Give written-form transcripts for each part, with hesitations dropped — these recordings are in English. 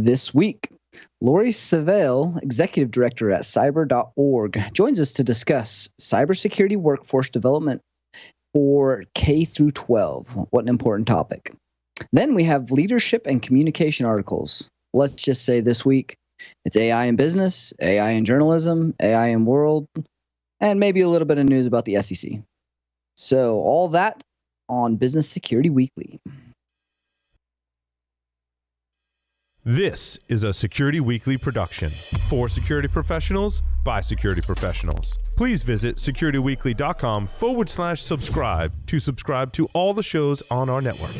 This week, Laurie Salvail, Executive Director at cyber.org, joins us to discuss cybersecurity workforce development for K through 12. What an important topic. Then we have leadership and communication articles. Let's just say this week, it's AI in business, AI in journalism, AI in world, and maybe a little bit of news about the SEC. So all that on Business Security Weekly. This is a Security Weekly production for security professionals by security professionals. Please visit securityweekly.com/subscribe to subscribe to all the shows on our network.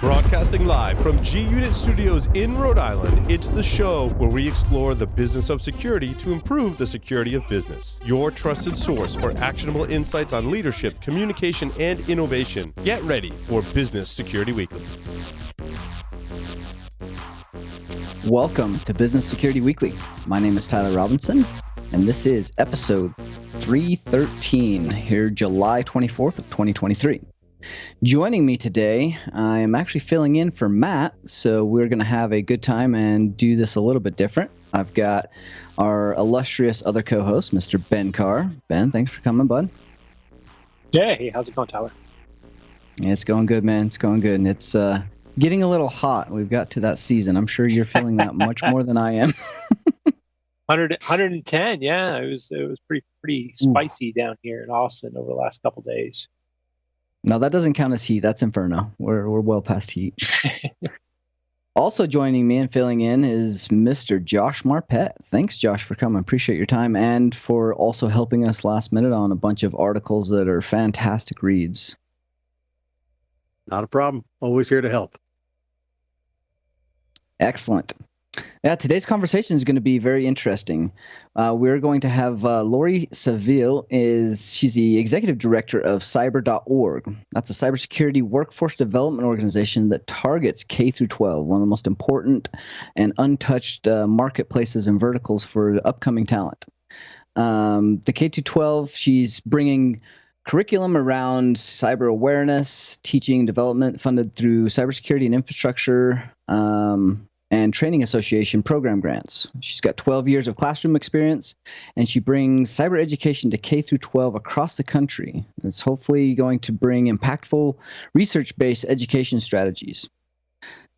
Broadcasting live from G-Unit Studios in Rhode Island, it's the show where we explore the business of security to improve the security of business. Your trusted source for actionable insights on leadership, communication, and innovation. Get ready for Business Security Weekly. Welcome to Business Security Weekly. My name is Tyler Robinson, and this is episode 313 here July 24th of 2023. Joining me today, I am actually filling in for Matt, so we're going to have a good time and do this a little bit different. I've got our illustrious other co-host, Mr. Ben Carr. Ben, thanks for coming, bud. Hey, how's it going, Tyler? It's going good, man. It's going good, and it's getting a little hot. We've got to that season. I'm sure you're feeling that much more than I am. 110, yeah. It was pretty spicy down here in Austin over the last couple of days. No, that doesn't count as heat. That's inferno. We're well past heat. Also joining me and filling in is Mr. Josh Marpet. Thanks, Josh, for coming. Appreciate your time and for also helping us last minute on a bunch of articles that are fantastic reads. Not a problem. Always here to help. Excellent. Yeah, today's conversation is going to be very interesting. We're going to have Laurie Salvail. She's the executive director of cyber.org. That's a cybersecurity workforce development organization that targets K through 12, one of the most important and untouched marketplaces and verticals for upcoming talent. The K through 12, she's bringing curriculum around cyber awareness, teaching development funded through cybersecurity and infrastructure, and Training Association program grants. She's got 12 years of classroom experience, and she brings cyber education to K through 12 across the country. It's hopefully going to bring impactful research-based education strategies.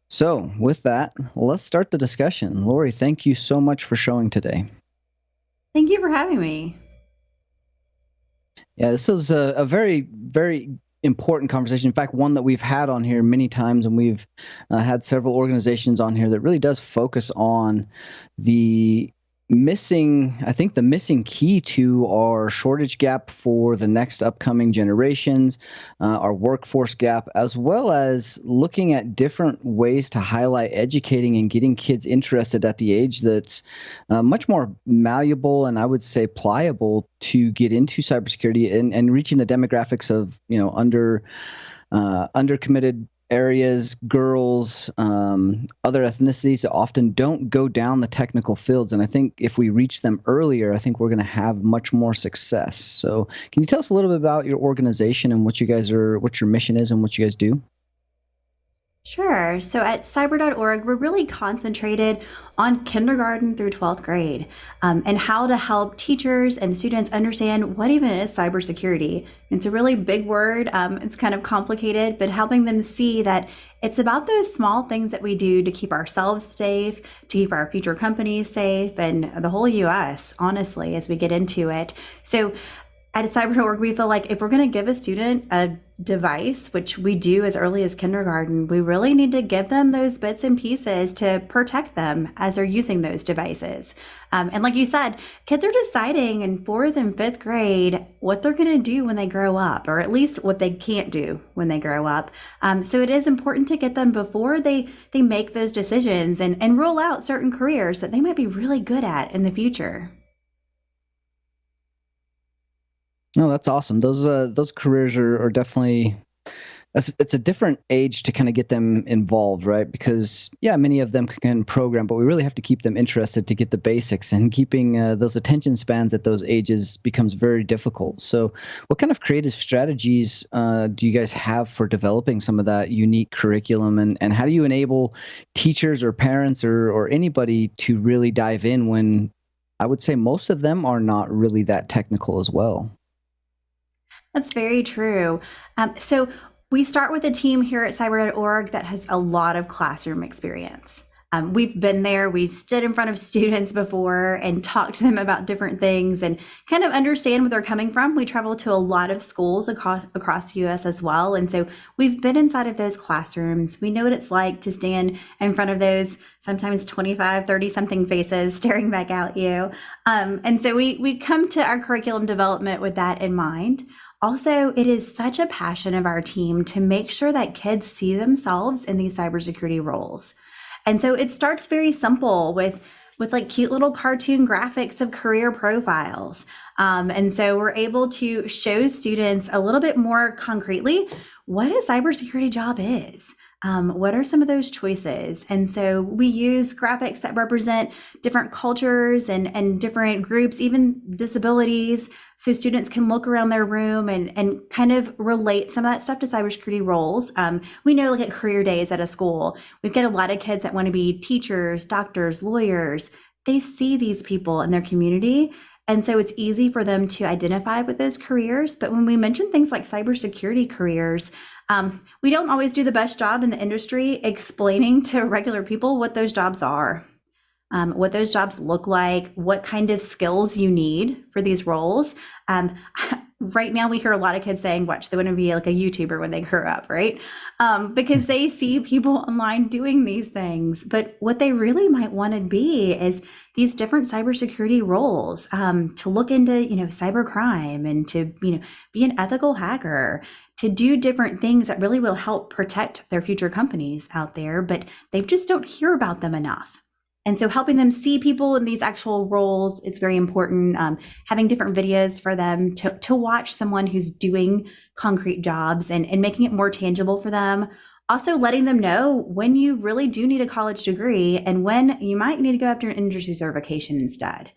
So with that, let's start the discussion. Laurie, thank you so much for showing today. Thank you for having me. Yeah, this is a very, very important conversation. In fact, one that we've had on here many times, and we've had several organizations on here that really does focus on the missing key to our shortage gap for the next upcoming generations, our workforce gap, as well as looking at different ways to highlight educating and getting kids interested at the age that's much more malleable and I would say pliable to get into cybersecurity and reaching the demographics of undercommitted areas, girls, other ethnicities that often don't go down the technical fields. And I think if we reach them earlier, I think we're going to have much more success. So can you tell us a little bit about your organization and what your mission is and what you guys do? Sure. So at cyber.org, we're really concentrated on kindergarten through 12th grade and how to help teachers and students understand what even is cybersecurity. It's a really big word. It's kind of complicated, but helping them see that it's about those small things that we do to keep ourselves safe, to keep our future companies safe, and the whole U.S., honestly, as we get into it. So at cyber.org, we feel like if we're going to give a student a device, which we do as early as kindergarten, we really need to give them those bits and pieces to protect them as they're using those devices. And like you said, kids are deciding in 4th and 5th grade what they're going to do when they grow up, or at least what they can't do when they grow up. So it is important to get them before they make those decisions and rule out certain careers that they might be really good at in the future. No, that's awesome. Those careers are definitely it's a different age to kind of get them involved, right? Because many of them can program, but we really have to keep them interested to get the basics, and keeping those attention spans at those ages becomes very difficult. So what kind of creative strategies do you guys have for developing some of that unique curriculum, and how do you enable teachers or parents or anybody to really dive in when I would say most of them are not really that technical as well? That's very true. So we start with a team here at cyber.org that has a lot of classroom experience. We've been there, we've stood in front of students before and talked to them about different things and kind of understand where they're coming from. We travel to a lot of schools across the US as well. And so we've been inside of those classrooms. We know what it's like to stand in front of those sometimes 25, 30 something faces staring back at you. And so we come to our curriculum development with that in mind. Also, it is such a passion of our team to make sure that kids see themselves in these cybersecurity roles. And so it starts very simple with like cute little cartoon graphics of career profiles. And so we're able to show students a little bit more concretely what a cybersecurity job is. What are some of those choices? And so we use graphics that represent different cultures and different groups, even disabilities, so students can look around their room and kind of relate some of that stuff to cybersecurity roles. We know, like at career days at a school, we've got a lot of kids that want to be teachers, doctors, lawyers. They see these people in their community. And so it's easy for them to identify with those careers. But when we mention things like cybersecurity careers, we don't always do the best job in the industry explaining to regular people what those jobs are, what those jobs look like, what kind of skills you need for these roles. Right now, we hear a lot of kids saying, watch, they want to be like a YouTuber when they grow up, right? Because they see people online doing these things. But what they really might want to be is these different cybersecurity roles, to look into, cybercrime and to, be an ethical hacker, to do different things that really will help protect their future companies out there, but they just don't hear about them enough. And so helping them see people in these actual roles is very important. Having different videos for them to watch someone who's doing concrete jobs and making it more tangible for them. Also letting them know when you really do need a college degree and when you might need to go after an industry certification instead.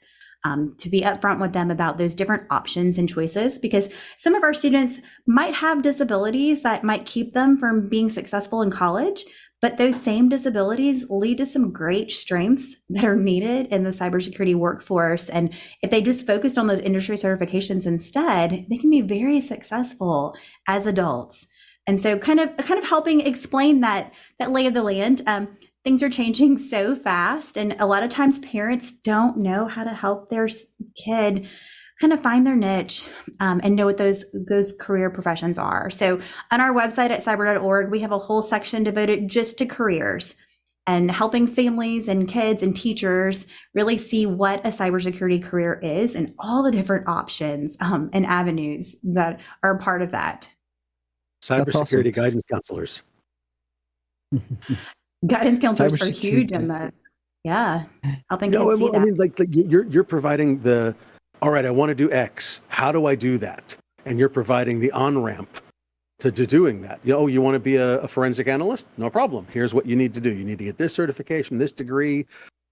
To be upfront with them about those different options and choices, because some of our students might have disabilities that might keep them from being successful in college, but those same disabilities lead to some great strengths that are needed in the cybersecurity workforce. And if they just focused on those industry certifications instead, they can be very successful as adults. And so kind of helping explain that lay of the land. Things are changing so fast, and a lot of times parents don't know how to help their kid kind of find their niche and know what those career professions are. So on our website at cyber.org, we have a whole section devoted just to careers and helping families and kids and teachers really see what a cybersecurity career is and all the different options and avenues that are a part of that. Cybersecurity awesome. guidance counselors. Guidance counselors are huge in this. Yeah. Helping kids see that. I mean, like you're providing the, all right, I want to do X. How do I do that? And you're providing the on-ramp to doing that. You want to be a forensic analyst? No problem. Here's what you need to do. You need to get this certification, this degree,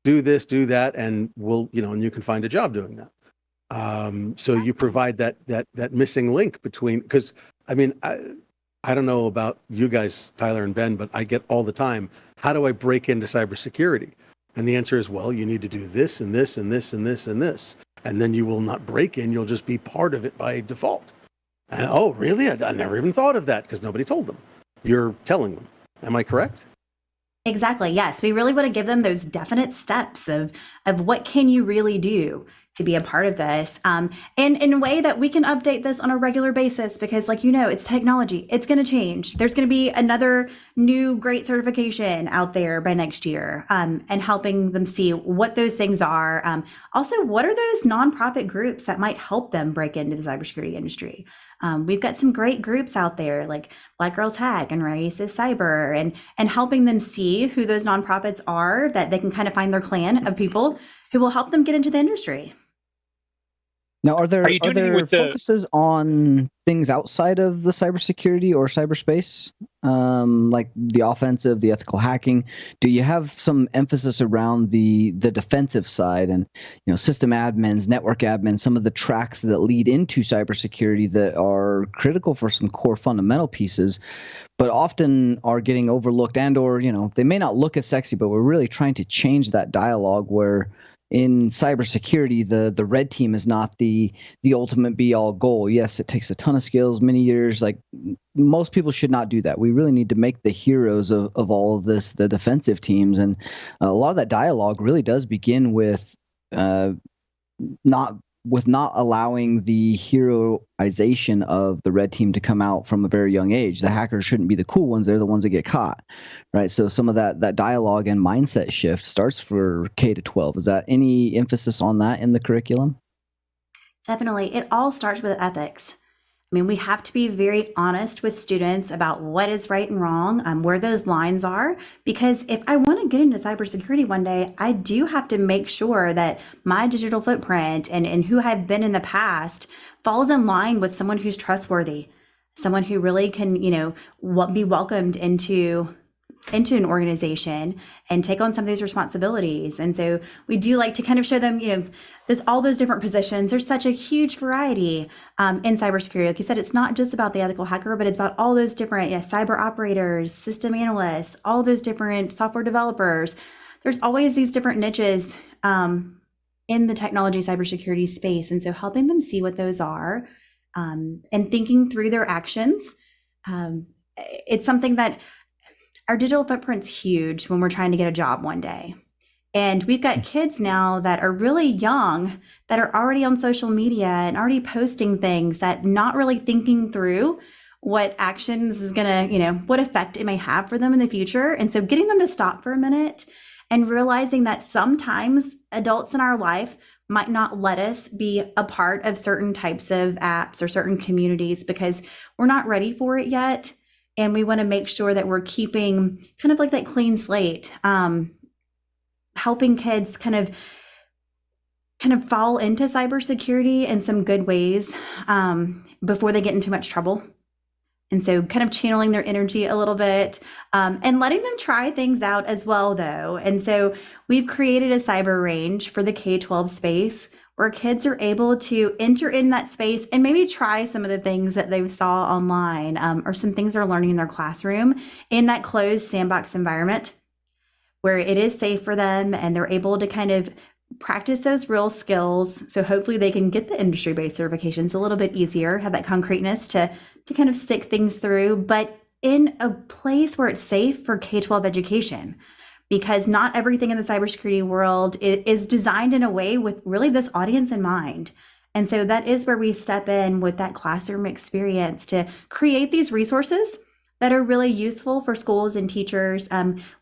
do this, do that, and and you can find a job doing that. So you provide that missing link between, because I mean, I don't know about you guys, Tyler and Ben, but I get all the time, how do I break into cybersecurity? And the answer is, well, you need to do this and this and this and this and this. And then you will not break in, you'll just be part of it by default. And, oh, really? I never even thought of that because nobody told them. You're telling them. Am I correct? Exactly. Yes. We really want to give them those definite steps of what can you really do to be a part of this, and in a way that we can update this on a regular basis, because it's technology, it's going to change. There's going to be another new great certification out there by next year, and helping them see what those things are. Also, what are those nonprofit groups that might help them break into the cybersecurity industry? We've got some great groups out there like Black Girls Hack and Raices Cyber, and helping them see who those nonprofits are that they can kind of find their clan of people who will help them get into the industry. Now, are there you doing anything with focuses on things outside of the cybersecurity or cyberspace, like the offensive, the ethical hacking? Do you have some emphasis around the defensive side and system admins, network admins, some of the tracks that lead into cybersecurity that are critical for some core fundamental pieces, but often are getting overlooked or they may not look as sexy, but we're really trying to change that dialogue where in cybersecurity, the red team is not the ultimate be all goal. Yes, it takes a ton of skills, many years. Like most people should not do that. We really need to make the heroes of all of this the defensive teams, and a lot of that dialogue really does begin with not allowing the heroization of the red team to come out from a very young age. The hackers shouldn't be the cool ones. They're the ones that get caught, right? So some of that dialogue and mindset shift starts for K to 12. Is that any emphasis on that in the curriculum? Definitely. It all starts with ethics. I mean, we have to be very honest with students about what is right and wrong, where those lines are, because if I want to get into cybersecurity one day, I do have to make sure that my digital footprint and who I've been in the past falls in line with someone who's trustworthy, someone who really can, be welcomed into an organization and take on some of these responsibilities. And so we do like to kind of show them, there's all those different positions. There's such a huge variety in cybersecurity. Like you said, it's not just about the ethical hacker, but it's about all those different cyber operators, system analysts, all those different software developers. There's always these different niches in the technology cybersecurity space. And so helping them see what those are and thinking through their actions. It's something that our digital footprint's huge when we're trying to get a job one day. And we've got kids now that are really young that are already on social media and already posting things that not really thinking through what actions is going to, what effect it may have for them in the future. And so getting them to stop for a minute and realizing that sometimes adults in our life might not let us be a part of certain types of apps or certain communities because we're not ready for it yet. And we want to make sure that we're keeping kind of like that clean slate, helping kids kind of fall into cybersecurity in some good ways before they get in too much trouble. And so kind of channeling their energy a little bit and letting them try things out as well, though. And so we've created a cyber range for the K-12 space where kids are able to enter in that space and maybe try some of the things that they saw online or some things they're learning in their classroom in that closed sandbox environment where it is safe for them and they're able to kind of practice those real skills. So hopefully they can get the industry-based certifications a little bit easier, have that concreteness to kind of stick things through, but in a place where it's safe for K-12 education. Because not everything in the cybersecurity world is designed in a way with really this audience in mind. And so that is where we step in with that classroom experience to create these resources that are really useful for schools and teachers.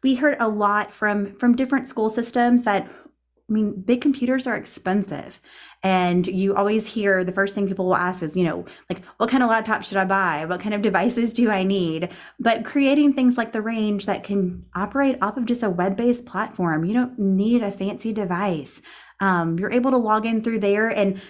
We heard a lot from different school systems that, big computers are expensive. And you always hear the first thing people will ask is, like, what kind of laptop should I buy? What kind of devices do I need? But creating things like the range that can operate off of just a web-based platform, you don't need a fancy device. You're able to log in through there and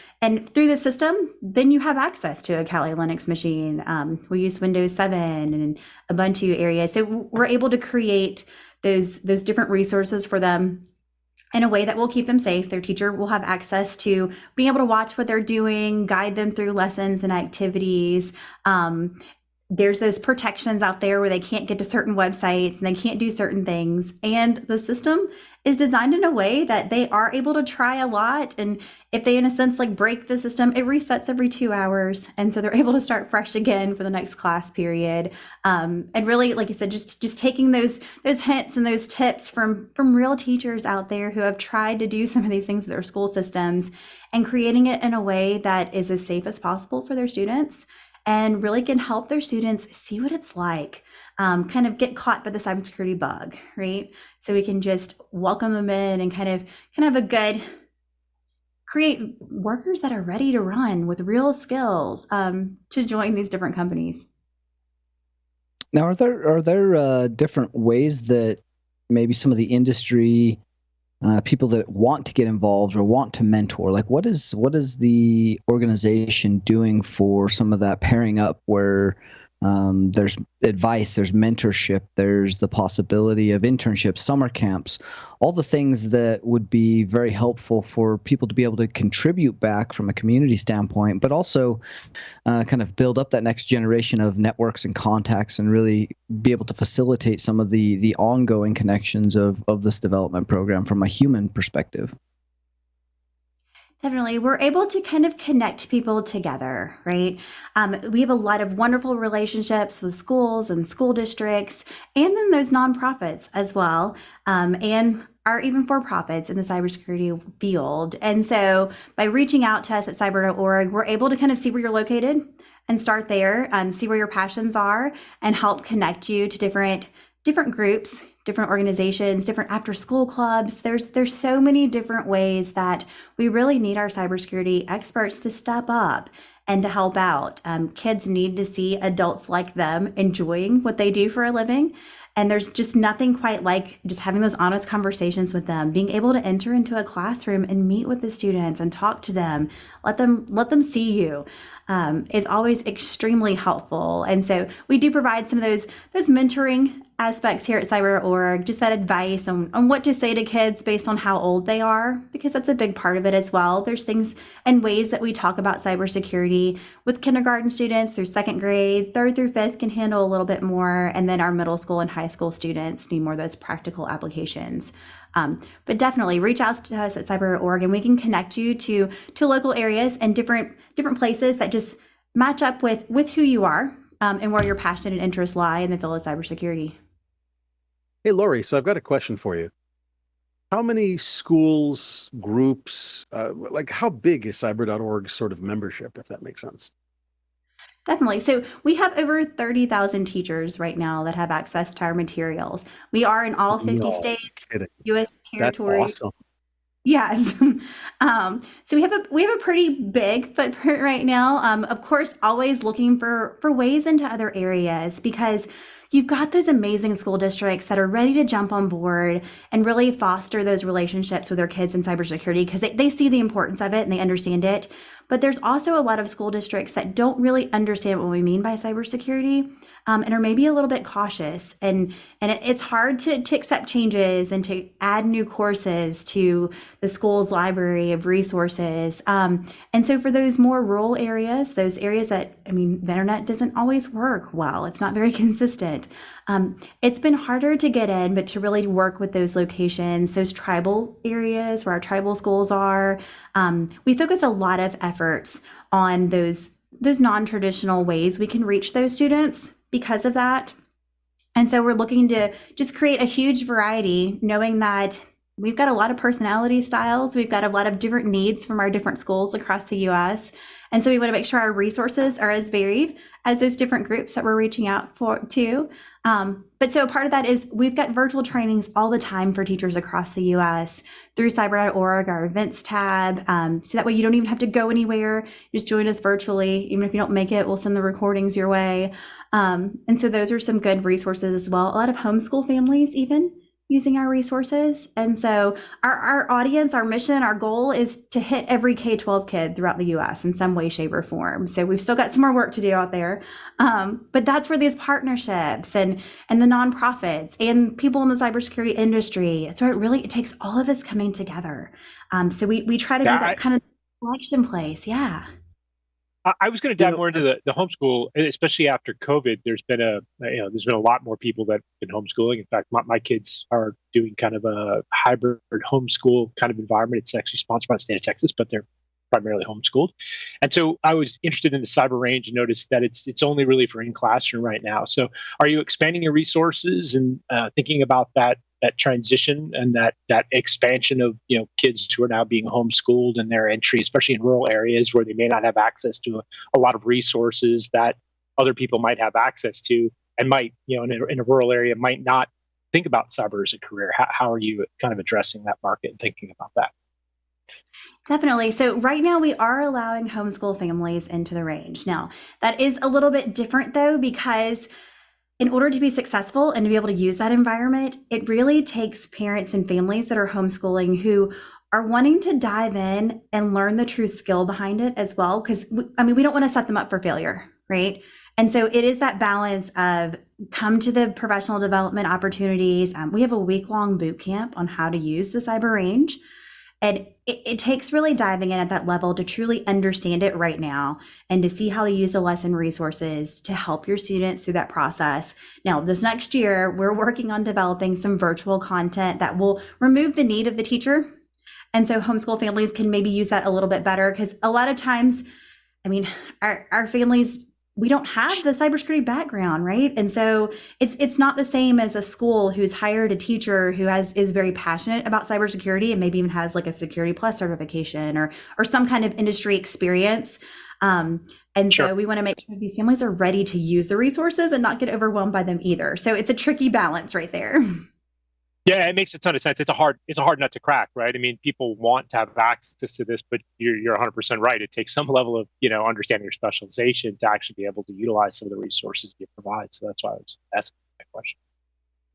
through the system, then you have access to a Kali Linux machine. We use Windows 7 and Ubuntu area. So we're able to create those different resources for them in a way that will keep them safe. Their teacher will have access to being able to watch what they're doing, guide them through lessons and activities. There's those protections out there where they can't get to certain websites and they can't do certain things. And the system is designed in a way that they are able to try a lot. And if they, in a sense, like break the system, it resets every 2 hours. And so they're able to start fresh again for the next class period. And really, like you said, just taking those hints and those tips from real teachers out there who have tried to do some of these things in their school systems and creating it in a way that is as safe as possible for their students and really can help their students see what it's like, kind of get caught by the cybersecurity bug, right? So we can just welcome them in and kind of have a good, create workers that are ready to run with real skills to join these different companies. Now, are there different ways that maybe some of the industry people that want to get involved or want to mentor? Like, what is the organization doing for some of that pairing up where there's advice, there's mentorship, there's the possibility of internships, summer camps, all the things that would be very helpful for people to be able to contribute back from a community standpoint, but also kind of build up that next generation of networks and contacts and really be able to facilitate some of the ongoing connections of this development program from a human perspective. Definitely. We're able to kind of connect people together, right? We have a lot of wonderful relationships with schools and school districts, and then those nonprofits as well, and are even for-profits in the cybersecurity field. And so by reaching out to us at cyber.org, we're able to kind of see where you're located and start there, see where your passions are, and help connect you to different groups, different organizations, different after-school clubs. There's so many different ways that we really need our cybersecurity experts to step up and to help out. Kids need to see adults like them enjoying what they do for a living. And there's just nothing quite like just having those honest conversations with them, being able to enter into a classroom and meet with the students and talk to them, let them see you. Is always extremely helpful. And so we do provide some of those mentoring aspects here at cyber.org, just that advice on what to say to kids based on how old they are, because that's a big part of it as well. There's things and ways that we talk about cybersecurity with kindergarten students through second grade, third through fifth can handle a little bit more. And then our middle school and high school students need more of those practical applications. But definitely reach out to us at cyber.org and we can connect you to local areas and different places that just match up with who you are and where your passion and interests lie in the field of cybersecurity. Hey, Laurie, so I've got a question for you. How many schools, groups, like how big is cyber.org's sort of membership, if that makes sense? Definitely. So we have over 30,000 teachers right now that have access to our materials. We are in all 50 states, Kidding. U.S. territory. That's awesome. Yes. So we have a pretty big footprint right now. Of course, always looking for ways into other areas because you've got those amazing school districts that are ready to jump on board and really foster those relationships with their kids in cybersecurity because they see the importance of it and they understand it. But there's also a lot of school districts that don't really understand what we mean by cybersecurity and are maybe a little bit cautious. And it's hard to accept changes and to add new courses to the school's library of resources. And so for those more rural areas, those areas that, the internet doesn't always work well, it's not very consistent. It's been harder to get in, but to really work with those locations, those tribal areas where our tribal schools are. We focus a lot of efforts on those non-traditional ways we can reach those students because of that. And so we're looking to just create a huge variety, knowing that we've got a lot of personality styles. We've got a lot of different needs from our different schools across the U.S. And so we want to make sure our resources are as varied as those different groups that we're reaching out to. But so part of that is we've got virtual trainings all the time for teachers across the U.S. through cyber.org, our events tab. So that way you don't even have to go anywhere. Just join us virtually. Even if you don't make it, we'll send the recordings your way. And so those are some good resources as well. A lot of homeschool families even using our resources. And so our audience, our mission, our goal is to hit every K-12 kid throughout the US in some way, shape, or form. So we've still got some more work to do out there. But that's where these partnerships and the nonprofits and people in the cybersecurity industry, it's where it takes all of us coming together. So we try to be that kind of collection place. Yeah. I was going to dive more into the homeschool, especially after COVID. There's been a lot more people that have been homeschooling. In fact, my kids are doing kind of a hybrid homeschool kind of environment. It's actually sponsored by the state of Texas, but they're primarily homeschooled. And so I was interested in the cyber range and noticed that it's only really for in classroom right now. So are you expanding your resources and thinking about that transition and that expansion of kids who are now being homeschooled and their entry, especially in rural areas where they may not have access to a lot of resources that other people might have access to and might in a rural area might not think about cyber as a career? How are you kind of addressing that market and thinking about that? Definitely. So right now we are allowing homeschool families into the range. Now that is a little bit different though, because in order to be successful and to be able to use that environment, it really takes parents and families that are homeschooling who are wanting to dive in and learn the true skill behind it as well. Because, we don't want to set them up for failure, right? And so it is that balance of come to the professional development opportunities. We have a week-long boot camp on how to use the cyber range. And it takes really diving in at that level to truly understand it right now and to see how to use the lesson resources to help your students through that process. Now, this next year, we're working on developing some virtual content that will remove the need of the teacher. And so homeschool families can maybe use that a little bit better, because a lot of times, our families, we don't have the cybersecurity background, right? And so it's not the same as a school who's hired a teacher who is very passionate about cybersecurity and maybe even has like a Security Plus certification or some kind of industry experience. And Sure. so we want to make sure these families are ready to use the resources and not get overwhelmed by them either. So it's a tricky balance right there. Yeah, it makes a ton of sense. It's a hard nut to crack, right? I mean, people want to have access to this, but you're 100% right. It takes some level of understanding your specialization to actually be able to utilize some of the resources you provide. So that's why I was asking that question.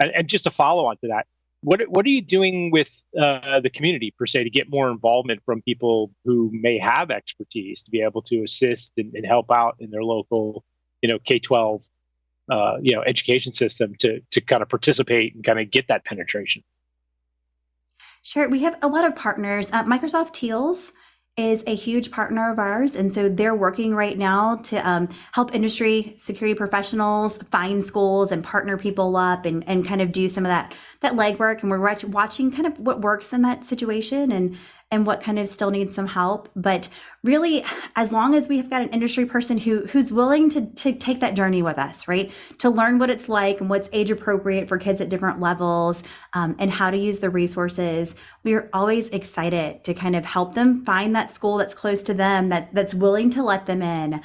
And just to follow on to that, what are you doing with the community per se to get more involvement from people who may have expertise to be able to assist and help out in their local, K-12 education system to kind of participate and kind of get that penetration? Sure. We have a lot of partners. Microsoft Teals is a huge partner of ours. And so they're working right now to help industry security professionals find schools and partner people up and kind of do some of that legwork. And we're watching kind of what works in that situation and what kind of still needs some help. But really, as long as we have got an industry person who's willing to take that journey with us, right? To learn what it's like and what's age appropriate for kids at different levels, and how to use the resources, we are always excited to kind of help them find that school that's close to them, that's willing to let them in,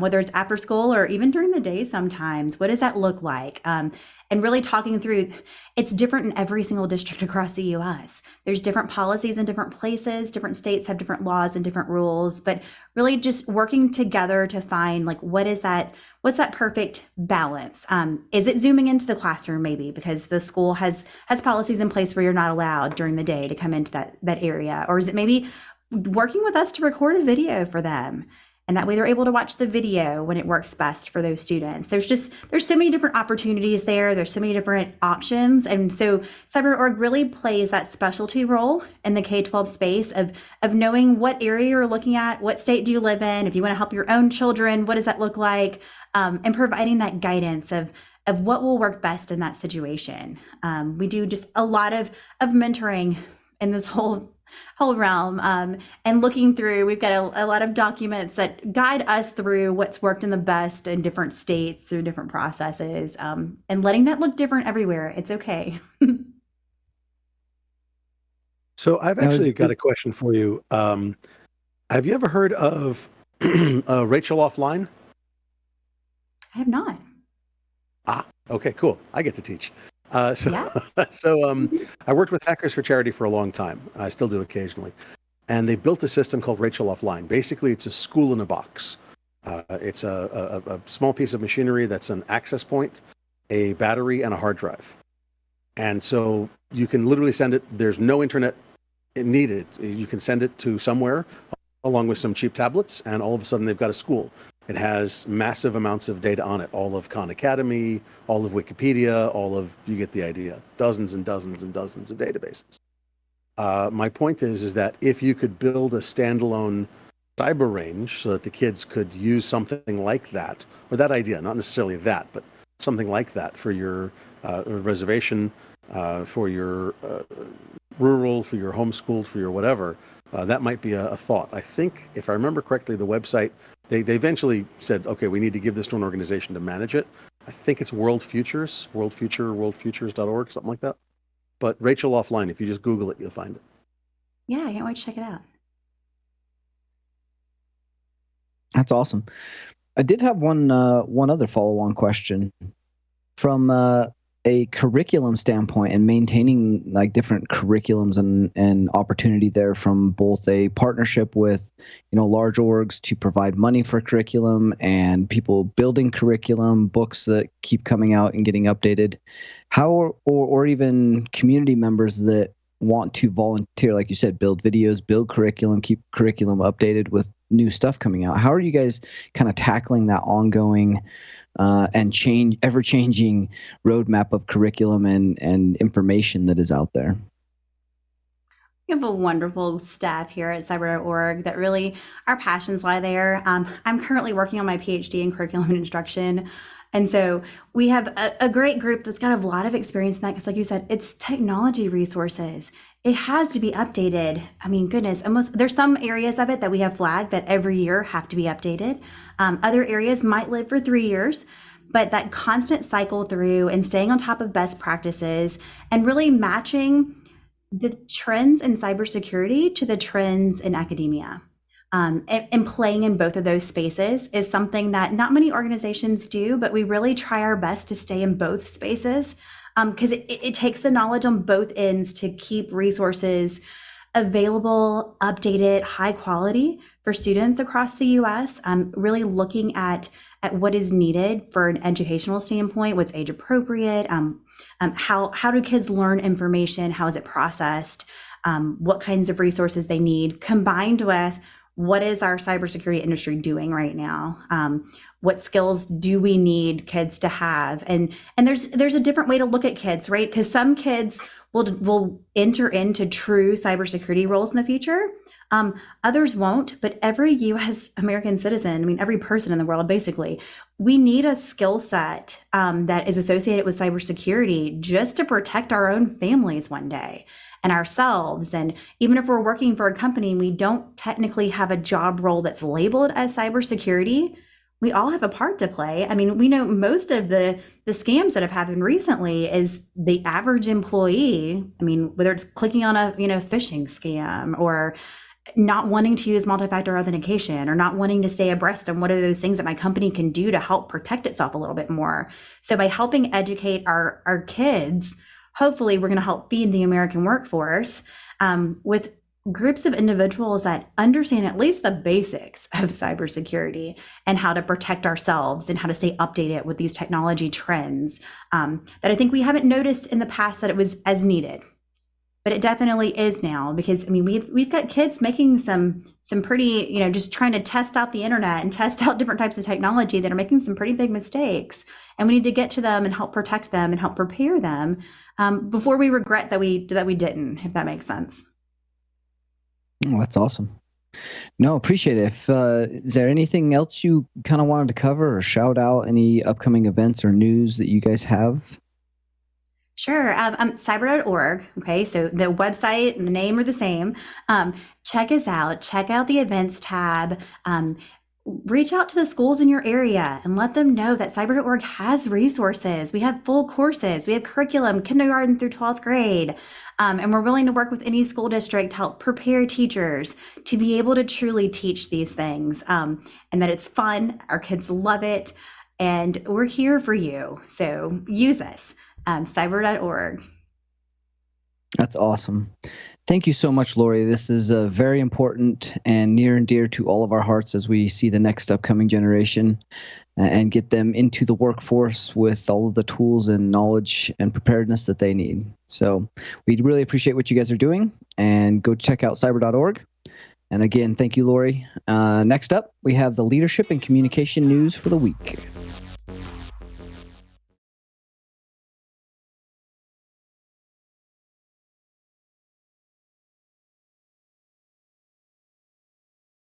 whether it's after school or even during the day sometimes. What does that look like? And really talking through, it's different in every single district across the US. There's different policies in different places, different states have different laws and different rules, but really just working together to find like, what's that perfect balance? Is it zooming into the classroom maybe because the school has policies in place where you're not allowed during the day to come into that area? Or is it maybe working with us to record a video for them? And that way they're able to watch the video when it works best for those students. There's so many different opportunities there. There's so many different options. And so Cyber.org really plays that specialty role in the K-12 space of knowing what area you're looking at, what state do you live in, if you want to help your own children, what does that look like, and providing that guidance of what will work best in that situation. We do just a lot of mentoring in this whole realm, and looking through, we've got a lot of documents that guide us through what's worked in the best in different states through different processes, and letting that look different everywhere. It's okay. So I've actually got a question for you. Have you ever heard of Rachel Offline? I have not. Okay, cool. I get to teach. Yeah. So I worked with Hackers for Charity for a long time. I still do occasionally. And they built a system called Rachel Offline. Basically, it's a school in a box. It's a small piece of machinery that's an access point, a battery, and a hard drive. And so you can literally send it. There's no internet needed. You can send it to somewhere along with some cheap tablets, and all of a sudden they've got a school. It has massive amounts of data on it, all of Khan Academy, all of Wikipedia, you get the idea, dozens and dozens and dozens of databases. My point is that if you could build a standalone cyber range so that the kids could use something like that, or that idea, not necessarily that, but something like that for your reservation, for your rural, for your homeschooled, for your whatever, that might be a thought. I think, if I remember correctly, the website, they eventually said, okay, we need to give this to an organization to manage it. I think it's World Futures, worldfutures.org, something like that. But Rachel Offline, if you just Google it, you'll find it. Yeah, I can't wait to check it out. That's awesome. I did have one other follow-on question from a curriculum standpoint and maintaining like different curriculums and opportunity there, from both a partnership with, large orgs to provide money for curriculum and people building curriculum, books that keep coming out and getting updated, or even community members that want to volunteer, like you said, build videos, build curriculum, keep curriculum updated with new stuff coming out. How are you guys kind of tackling that ongoing and ever-changing roadmap of curriculum and information that is out there? We have a wonderful staff here at cyber.org that really, our passions lie there. I'm currently working on my PhD in curriculum and instruction. And so we have a great group that's got a lot of experience in that, because like you said, it's technology resources. It has to be updated. I mean, goodness, there's some areas of it that we have flagged that every year have to be updated. Other areas might live for 3 years, but that constant cycle through and staying on top of best practices and really matching the trends in cybersecurity to the trends in academia. And playing in both of those spaces is something that not many organizations do, but we really try our best to stay in both spaces, because it takes the knowledge on both ends to keep resources available, updated, high quality for students across the US. Really looking at what is needed for an educational standpoint, what's age appropriate, how do kids learn information, how is it processed, what kinds of resources they need, combined with what is our cybersecurity industry doing right now? What skills do we need kids to have? And there's a different way to look at kids, right? Because some kids will enter into true cybersecurity roles in the future. Others won't, but every US American citizen, I mean, every person in the world, basically, we need a skill set that is associated with cybersecurity just to protect our own families one day and ourselves. And even if we're working for a company, we don't technically have a job role that's labeled as cybersecurity. We all have a part to play. I mean, we know most of the scams that have happened recently is the average employee. I mean, whether it's clicking on a phishing scam or not wanting to use multi-factor authentication or not wanting to stay abreast on what are those things that my company can do to help protect itself a little bit more. So by helping educate our kids, hopefully we're going to help feed the American workforce with groups of individuals that understand at least the basics of cybersecurity and how to protect ourselves and how to stay updated with these technology trends that I think we haven't noticed in the past that it was as needed. But it definitely is now, because I mean we've got kids making some pretty, just trying to test out the internet and test out different types of technology that are making some pretty big mistakes, and we need to get to them and help protect them and help prepare them before we regret that we didn't, if that makes sense. Oh, that's awesome. No, appreciate it. Is there anything else you kind of wanted to cover or shout out, any upcoming events or news that you guys have? Sure. Cyber.org. Okay. So the website and the name are the same. Check us out. Check out the events tab. Reach out to the schools in your area and let them know that Cyber.org has resources. We have full courses. We have curriculum, kindergarten through 12th grade. And we're willing to work with any school district to help prepare teachers to be able to truly teach these things, and that it's fun. Our kids love it. And we're here for you. So use us. Cyber.org. That's awesome. Thank you so much, Laurie. This is very important and near and dear to all of our hearts as we see the next upcoming generation and get them into the workforce with all of the tools and knowledge and preparedness that they need. So we really appreciate what you guys are doing, and go check out cyber.org. And again, thank you, Laurie. Next up, we have the leadership and communication news for the week.